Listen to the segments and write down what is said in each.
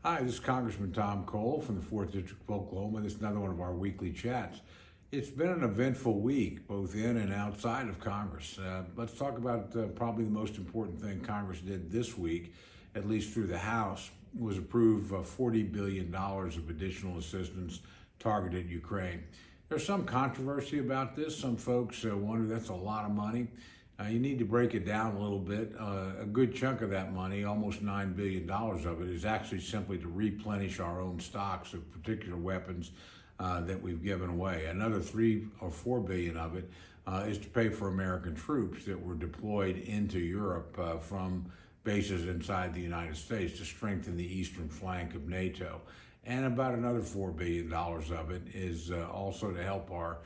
Hi, this is Congressman Tom Cole from the 4th District of Oklahoma. This is another one of our weekly chats. It's been an eventful week, both in and outside of Congress. Let's talk about probably the most important thing Congress did this week, at least through the House, was approve $40 billion of additional assistance targeted at Ukraine. There's some controversy about this. Some folks wonder that's a lot of money. You need to break it down a little bit. A good chunk of that money, almost $9 billion of it, is actually simply to replenish our own stocks of particular weapons that we've given away. Another 3 or 4 billion of it is to pay for American troops that were deployed into Europe from bases inside the United States to strengthen the eastern flank of NATO. And about another $4 billion of it is also to help our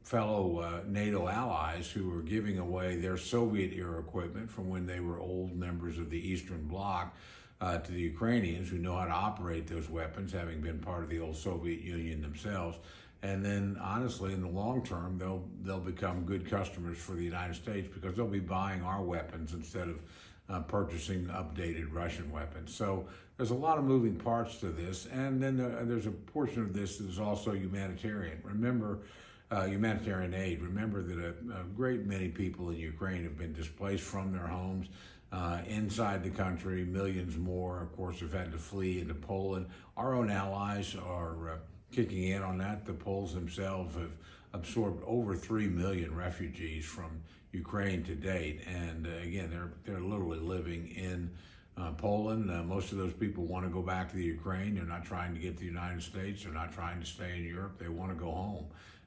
fellow NATO allies who are giving away their Soviet-era equipment from when they were old members of the Eastern Bloc to the Ukrainians who know how to operate those weapons, having been part of the old Soviet Union themselves. And then, honestly, in the long term, they'll become good customers for the United States because they'll be buying our weapons instead of purchasing updated Russian weapons. So there's a lot of moving parts to this. And then there's a portion of this that is also humanitarian. Remember, humanitarian aid. Remember that a great many people in Ukraine have been displaced from their homes inside the country. Millions more, of course, have had to flee into Poland. Our own allies are kicking in on that. The Poles themselves have absorbed over 3 million refugees from Ukraine to date. And again, they're literally living in Poland. Most of those people want to go back to the Ukraine. They're not trying to get to the United States. They're not trying to stay in Europe. They want to go home.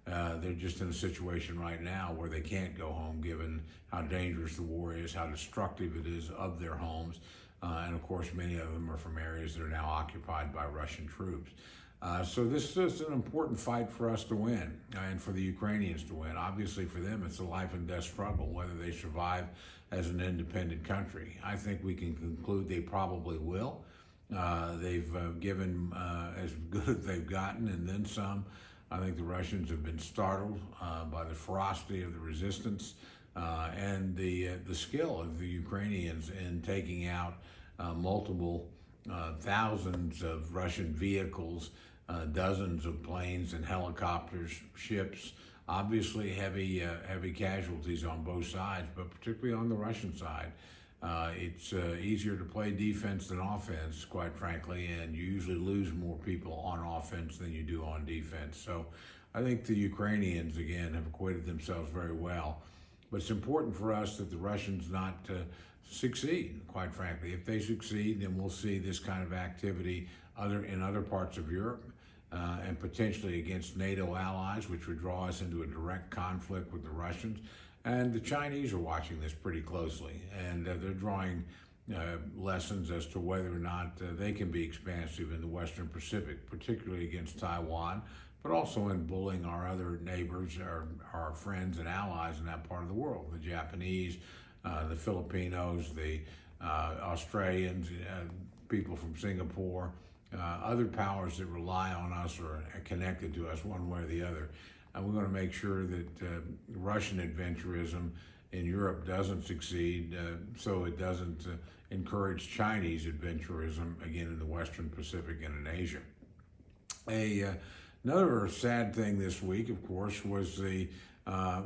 They're just in a situation right now where they can't go home given how dangerous the war is, how destructive it is of their homes. And of course, many of them are from areas that are now occupied by Russian troops. So this is an important fight for us to win and for the Ukrainians to win. Obviously for them, it's a life and death struggle, whether they survive as an independent country. I think we can conclude they probably will. They've given as good as they've gotten and then some. I think the Russians have been startled by the ferocity of the resistance and the skill of the Ukrainians in taking out multiple thousands of Russian vehicles, dozens of planes and helicopters, ships. Obviously, heavy casualties on both sides, but particularly on the Russian side. It's easier to play defense than offense, quite frankly, and you usually lose more people on offense than you do on defense. So I think the Ukrainians, again, have acquitted themselves very well. But it's important for us that the Russians not succeed, quite frankly. If they succeed, then we'll see this kind of activity in other parts of Europe and potentially against NATO allies, which would draw us into a direct conflict with the Russians. And the Chinese are watching this pretty closely, and they're drawing lessons as to whether or not they can be expansive in the Western Pacific, particularly against Taiwan, but also in bullying our other neighbors, our friends and allies in that part of the world, the Japanese, the Filipinos, the Australians, people from Singapore, other powers that rely on us or are connected to us one way or the other. And we're going to make sure that Russian adventurism in Europe doesn't succeed, so it doesn't encourage Chinese adventurism, again, in the Western Pacific and in Asia. Another sad thing this week, of course, was the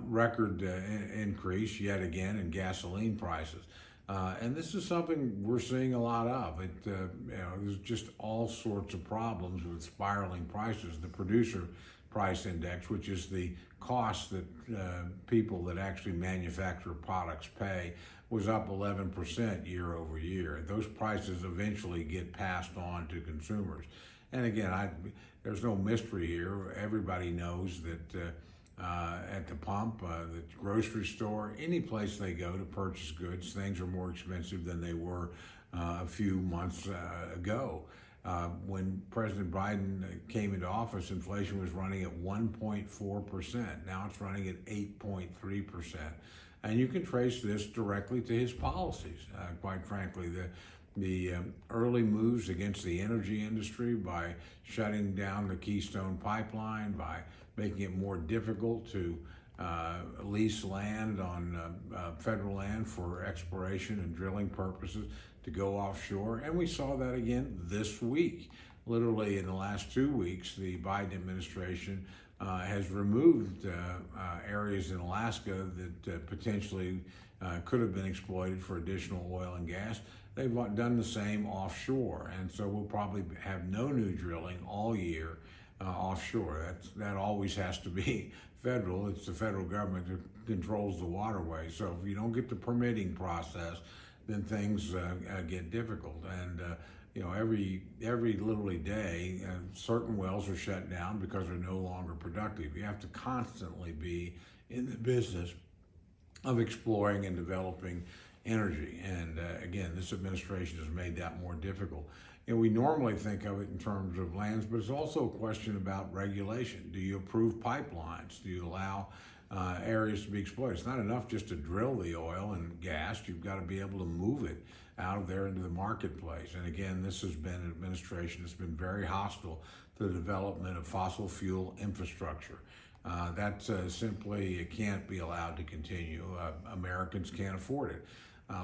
record increase, yet again, in gasoline prices. And this is something we're seeing a lot of. There's just all sorts of problems with spiraling prices. The producer price index, which is the cost that people that actually manufacture products pay, was up 11% year over year. Those prices eventually get passed on to consumers. And again, there's no mystery here. Everybody knows that at the pump, the grocery store, any place they go to purchase goods, things are more expensive than they were a few months ago. When President Biden came into office, inflation was running at 1.4%. Now it's running at 8.3%. And you can trace this directly to his policies. Quite frankly, the early moves against the energy industry by shutting down the Keystone Pipeline, by making it more difficult to lease land on federal land for exploration and drilling purposes, to to go offshore. And we saw that again this week. Literally in the last 2 weeks, the Biden administration has removed areas in Alaska that potentially could have been exploited for additional oil and gas. They've done the same offshore, and so we'll probably have no new drilling all year offshore. That always has to be federal. It's the federal government that controls the waterway. So if you don't get the permitting process, then things get difficult. And every literally day, certain wells are shut down because they're no longer productive. You have to constantly be in the business of exploring and developing energy. And again, this administration has made that more difficult. We normally think of it in terms of lands, but it's also a question about regulation. Do you approve pipelines? Do you allow areas to be exploited? It's not enough just to drill the oil and gas. You've got to be able to move it out of there into the marketplace. And again, this has been an administration that's been very hostile to the development of fossil fuel infrastructure. That simply can't be allowed to continue. Americans can't afford it.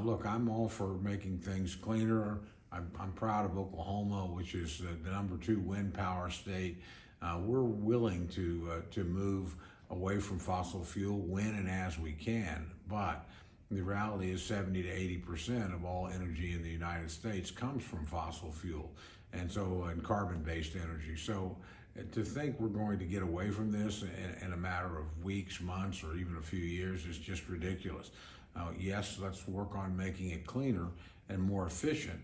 Look, I'm all for making things cleaner. I'm proud of Oklahoma, which is the #2 wind power state. We're willing to move away from fossil fuel when and as we can, but the reality is 70 to 80% of all energy in the United States comes from fossil fuel, and carbon-based energy. So to think we're going to get away from this in a matter of weeks, months, or even a few years is just ridiculous. Yes, let's work on making it cleaner and more efficient,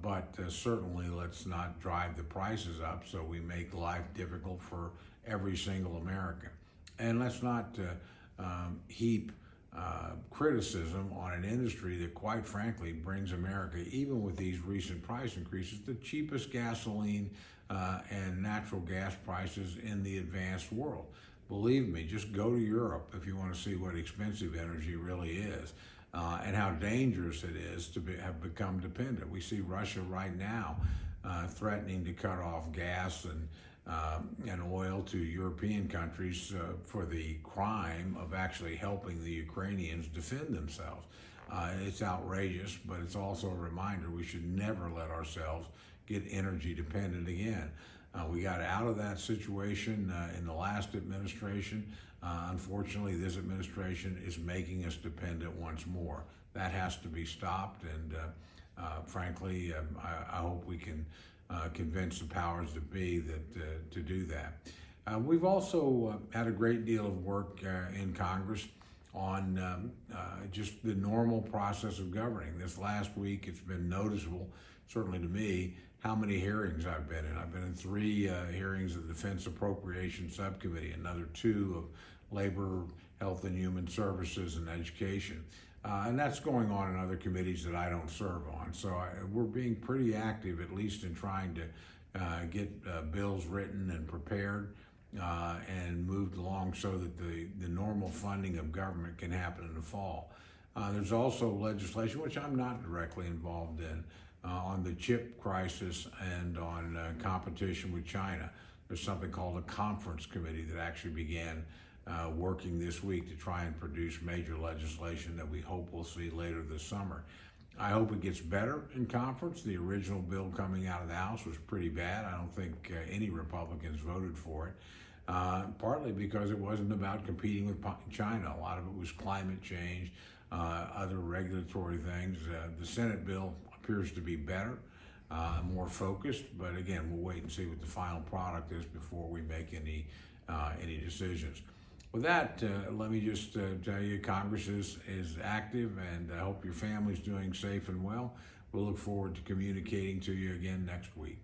but certainly let's not drive the prices up so we make life difficult for every single American. And let's not heap criticism on an industry that, quite frankly, brings America, even with these recent price increases, the cheapest gasoline and natural gas prices in the advanced world. Believe me, just go to Europe if you want to see what expensive energy really is and how dangerous it is to have become dependent. We see Russia right now threatening to cut off gas and oil to European countries for the crime of actually helping the Ukrainians defend themselves. It's outrageous, but it's also a reminder we should never let ourselves get energy dependent again. We got out of that situation in the last administration. Unfortunately, this administration is making us dependent once more. That has to be stopped, and frankly, I hope we can convince the powers that be that to do that. We've also had a great deal of work in Congress on just the normal process of governing. This last week, it's been noticeable, certainly to me, how many hearings I've been in. I've been in 3 hearings of the Defense Appropriations Subcommittee, another 2 of Labor, Health and Human Services, and Education. And that's going on in other committees that I don't serve on. So we're being pretty active, at least in trying to get bills written and prepared and moved along so that the normal funding of government can happen in the fall. There's also legislation, which I'm not directly involved in, on the chip crisis and on competition with China. There's something called a conference committee that actually began working this week to try and produce major legislation that we hope we'll see later this summer. I hope it gets better in conference. The original bill coming out of the House was pretty bad. I don't think any Republicans voted for it, partly because it wasn't about competing with China. A lot of it was climate change, other regulatory things. The Senate bill appears to be better, more focused, but again, we'll wait and see what the final product is before we make any decisions. With that, let me just tell you, Congress is active, and I hope your family's doing safe and well. We'll look forward to communicating to you again next week.